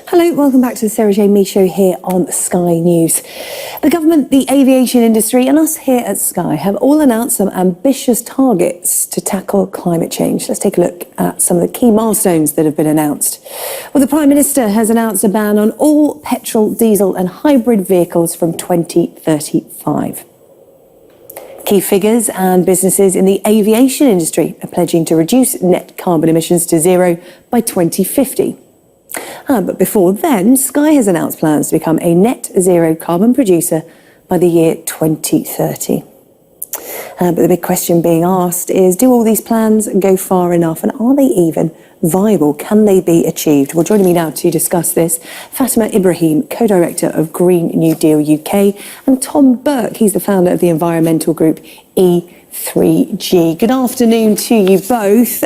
Hello, welcome back to the Sarah Jane Me Show here on Sky News. The government, the aviation industry and us here at Sky have all announced some ambitious targets to tackle climate change. Let's take a look at some of the key milestones that have been announced. Well, the Prime Minister has announced a ban on all petrol, diesel and hybrid vehicles from 2035. Key figures and businesses in the aviation industry are pledging to reduce net carbon emissions to zero by 2050. But before then, Sky has announced plans to become a net zero carbon producer by the year 2030. But the big question being asked is, do all these plans go far enough, and are they even viable? Can they be achieved? Well, joining me now to discuss this, Fatima Ibrahim, co-director of Green New Deal UK, and Tom Burke, he's the founder of the environmental group E3G. Good afternoon to you both.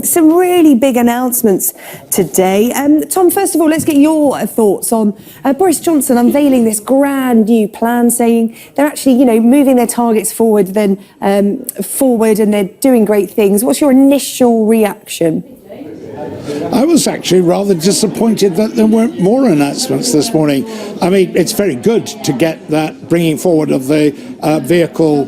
Some really big announcements today. Tom, first of all, let's get your thoughts on Boris Johnson unveiling this grand new plan, saying they're actually, moving their targets forward, and they're doing great things. What's your initial reaction? I was actually rather disappointed that there weren't more announcements this morning. I mean, it's very good to get that bringing forward of the vehicle,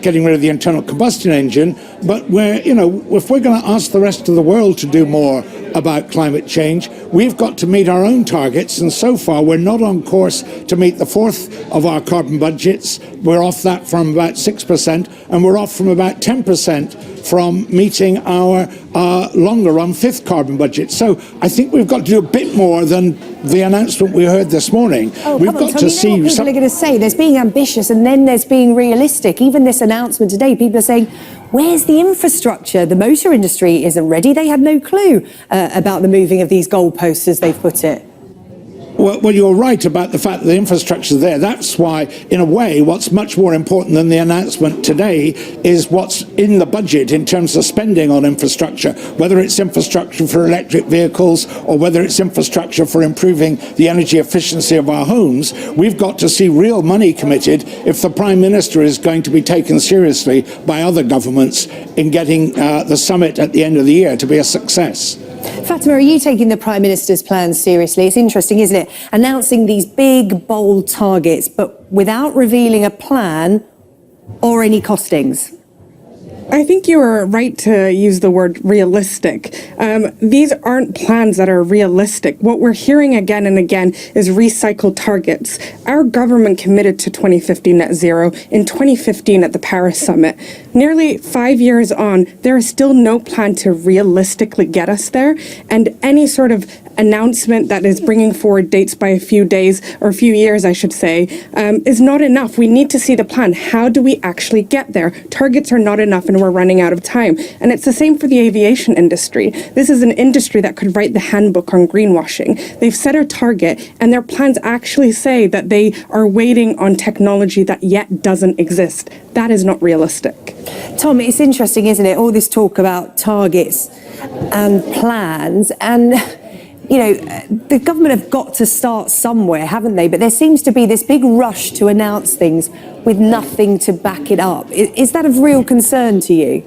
getting rid of the internal combustion engine, but if we're going to ask the rest of the world to do more about climate change, we've got to meet our own targets, and so far we're not on course to meet the fourth of our carbon budgets. We're off that from about 6%, and we're off from about 10% from meeting our longer run fifth carbon budget. So I think we've got to do a bit more than the announcement we heard this morning. We've got to see what people are going to say. There's being ambitious and then there's being realistic. Even this announcement today, people are saying, where's the infrastructure? The motor industry isn't ready. They had no clue about the moving of these goalposts, as they've put it. Well, you're right about the fact that the infrastructure is there. That's why, in a way, what's much more important than the announcement today is what's in the budget in terms of spending on infrastructure, whether it's infrastructure for electric vehicles or whether it's infrastructure for improving the energy efficiency of our homes. We've got to see real money committed if the Prime Minister is going to be taken seriously by other governments in getting the summit at the end of the year to be a success. Fatima, are you taking the Prime Minister's plans seriously? It's interesting, isn't it? Announcing these big, bold targets, but without revealing a plan or any costings. I think you were right to use the word realistic. These aren't plans that are realistic. What we're hearing again and again is recycled targets. Our government committed to 2050 net zero in 2015 at the Paris Summit. Nearly 5 years on, there is still no plan to realistically get us there, and any sort of announcement that is bringing forward dates by a few days, or a few years, I should say, is not enough. We need to see the plan. How do we actually get there? Targets are not enough, and we're running out of time. And it's the same for the aviation industry. This is an industry that could write the handbook on greenwashing. They've set a target, and their plans actually say that they are waiting on technology that yet doesn't exist. That is not realistic. Tom, it's interesting, isn't it? All this talk about targets and plans, and the government have got to start somewhere, haven't they? But there seems to be this big rush to announce things with nothing to back it up. Is that of real concern to you?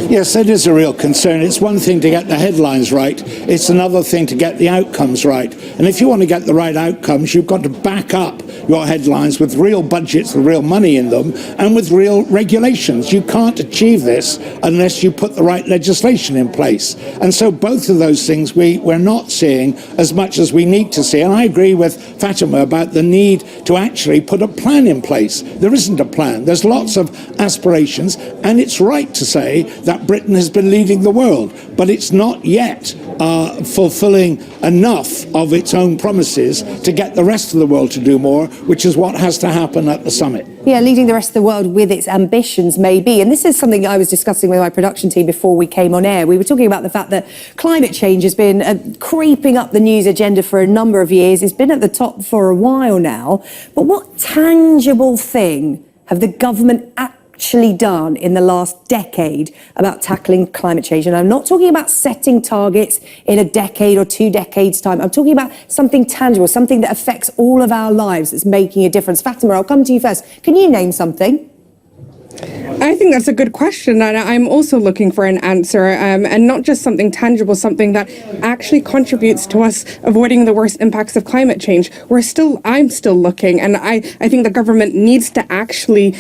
Yes, it is a real concern. It's one thing to get the headlines right. It's another thing to get the outcomes right. And if you want to get the right outcomes, you've got to back up your headlines with real budgets, with real money in them, and with real regulations. You can't achieve this unless you put the right legislation in place. And so both of those things we're not seeing as much as we need to see. And I agree with Fatima about the need to actually put a plan in place. There isn't a plan. There's lots of aspirations, and it's right to say that Britain has been leading the world, but it's not yet fulfilling enough of its own promises to get the rest of the world to do more, which is what has to happen at the summit. Yeah, leading the rest of the world with its ambitions, maybe. And this is something I was discussing with my production team before we came on air. We were talking about the fact that climate change has been creeping up the news agenda for a number of years. It's been at the top for a while now. But what tangible thing have the government actually done in the last decade about tackling climate change? And I'm not talking about setting targets in a decade or 2 decades' time. I'm talking about something tangible, something that affects all of our lives, that's making a difference. Fatima, I'll come to you first. Can you name something? I think that's a good question, and I'm also looking for an answer, and not just something tangible, something that actually contributes to us avoiding the worst impacts of climate change. I'm still looking, and I think the government needs to actually,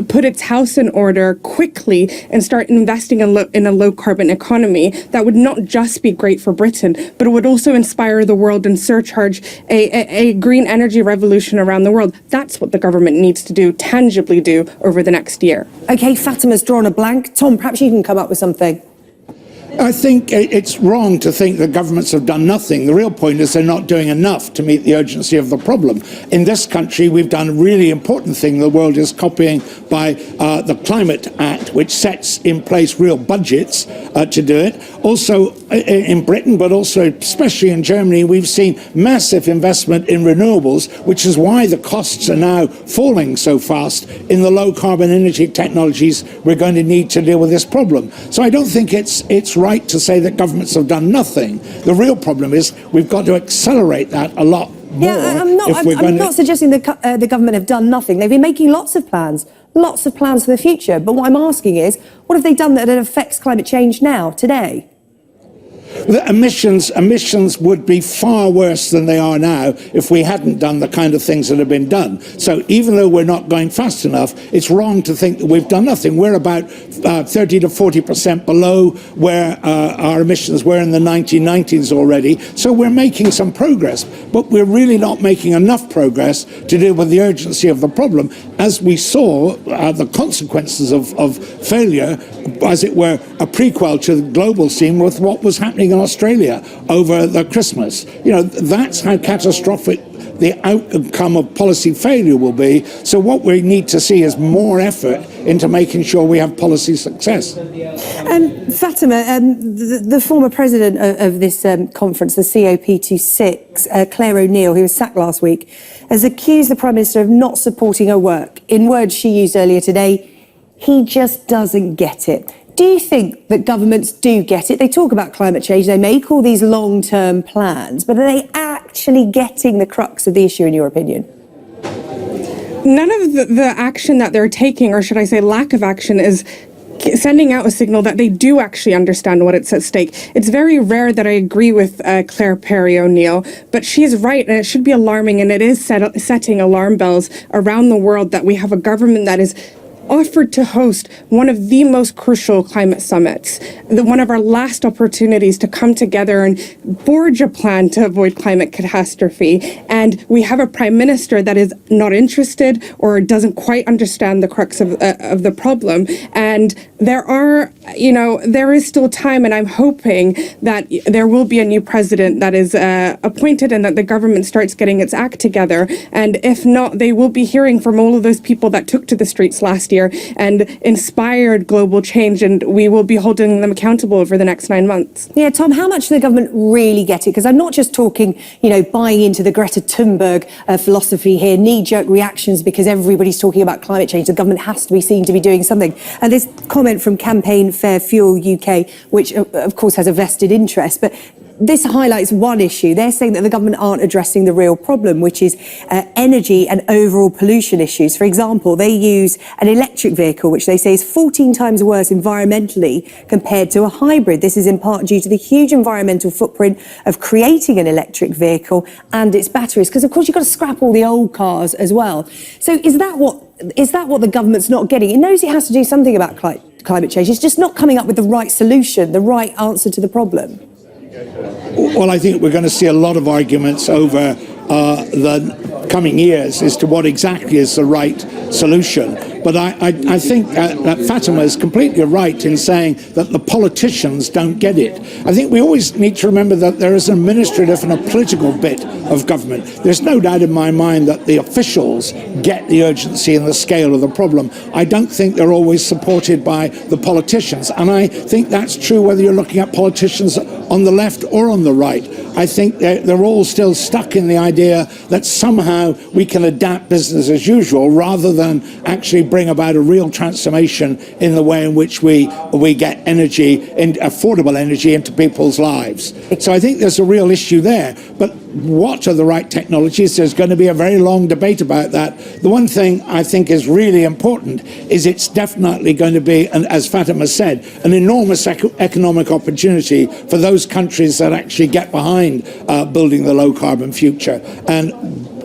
put its house in order quickly and start investing in a low carbon economy that would not just be great for Britain, but it would also inspire the world and surcharge a green energy revolution around the world. That's what the government needs to do, tangibly do, over the next year. OK, Fatima's drawn a blank. Tom, perhaps you can come up with something. I think it's wrong to think that governments have done nothing. The real point is they're not doing enough to meet the urgency of the problem. In this country, we've done a really important thing the world is copying by the Climate Act, which sets in place real budgets to do it. Also in Britain, but also especially in Germany, we've seen massive investment in renewables, which is why the costs are now falling so fast in the low carbon energy technologies we're going to need to deal with this problem. So I don't think it's right to say that governments have done nothing. The real problem is we've got to accelerate that a lot more. Yeah, I'm not suggesting the government have done nothing. They've been making lots of plans for the future. But what I'm asking is, what have they done that affects climate change now, today? The emissions would be far worse than they are now if we hadn't done the kind of things that have been done. So even though we're not going fast enough, it's wrong to think that we've done nothing. We're about 30 to 40% below where our emissions were in the 1990s already. So we're making some progress, but we're really not making enough progress to deal with the urgency of the problem. As we saw, the consequences of failure, as it were, a prequel to the global scene with what was happening in Australia over the Christmas. That's how catastrophic the outcome of policy failure will be. So what we need to see is more effort into making sure we have policy success. Fatima, the former president of this conference, the COP26, Claire O'Neill, who was sacked last week, has accused the Prime Minister of not supporting her work. In words she used earlier today, he just doesn't get it. Do you think that governments do get it? They talk about climate change, they make all these long-term plans, but are they actually getting the crux of the issue, in your opinion? None of the action that they're taking, or should I say lack of action, is sending out a signal that they do actually understand what it's at stake. It's very rare that I agree with Claire Perry O'Neill, but she's right, and it should be alarming, and it is setting alarm bells around the world that we have a government that is offered to host one of the most crucial climate summits, one of our last opportunities to come together and forge a plan to avoid climate catastrophe. And we have a prime minister that is not interested or doesn't quite understand the crux of the problem. And there is still time, and I'm hoping that there will be a new president that is appointed and that the government starts getting its act together. And if not, they will be hearing from all of those people that took to the streets last year and inspired global change, and we will be holding them accountable over the next 9 months. Yeah, Tom, how much do the government really get it? Because I'm not just talking, buying into the Greta Thunberg philosophy here, knee-jerk reactions because everybody's talking about climate change. The government has to be seen to be doing something. And this comment from Campaign Fair Fuel UK, which of course has a vested interest, but this highlights one issue. They're saying that the government aren't addressing the real problem, which is energy and overall pollution issues. For example, they use an electric vehicle, which they say is 14 times worse environmentally compared to a hybrid. This is in part due to the huge environmental footprint of creating an electric vehicle and its batteries, because of course you've got to scrap all the old cars as well. So is that what the government's not getting? It knows it has to do something about climate change. It's just not coming up with the right solution, the right answer to the problem. Well, I think we're going to see a lot of arguments over the coming years as to what exactly is the right solution. But I think that Fatima is completely right in saying that the politicians don't get it. I think we always need to remember that there is an administrative and a political bit of government. There's no doubt in my mind that the officials get the urgency and the scale of the problem. I don't think they're always supported by the politicians. And I think that's true whether you're looking at politicians on the left or on the right. I think they're all still stuck in the idea that somehow we can adapt business as usual rather than actually bring about a real transformation in the way in which we get energy, and affordable energy, into people's lives. So I think there's a real issue there. But what are the right technologies? There's going to be a very long debate about that. The one thing I think is really important is it's definitely going to be, and as Fatima said, an enormous economic opportunity for those countries that actually get behind building the low-carbon future and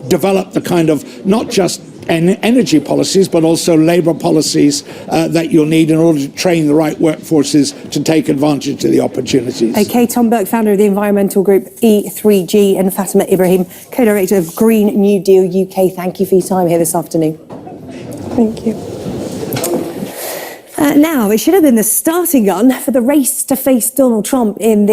develop the kind of not just energy policies, but also labour policies that you'll need in order to train the right workforces to take advantage of the opportunities. OK, Tom Burke, founder of the environmental group E3G, and Fatima Ibrahim, co-director of Green New Deal UK. Thank you for your time here this afternoon. Thank you. Now, it should have been the starting gun for the race to face Donald Trump in this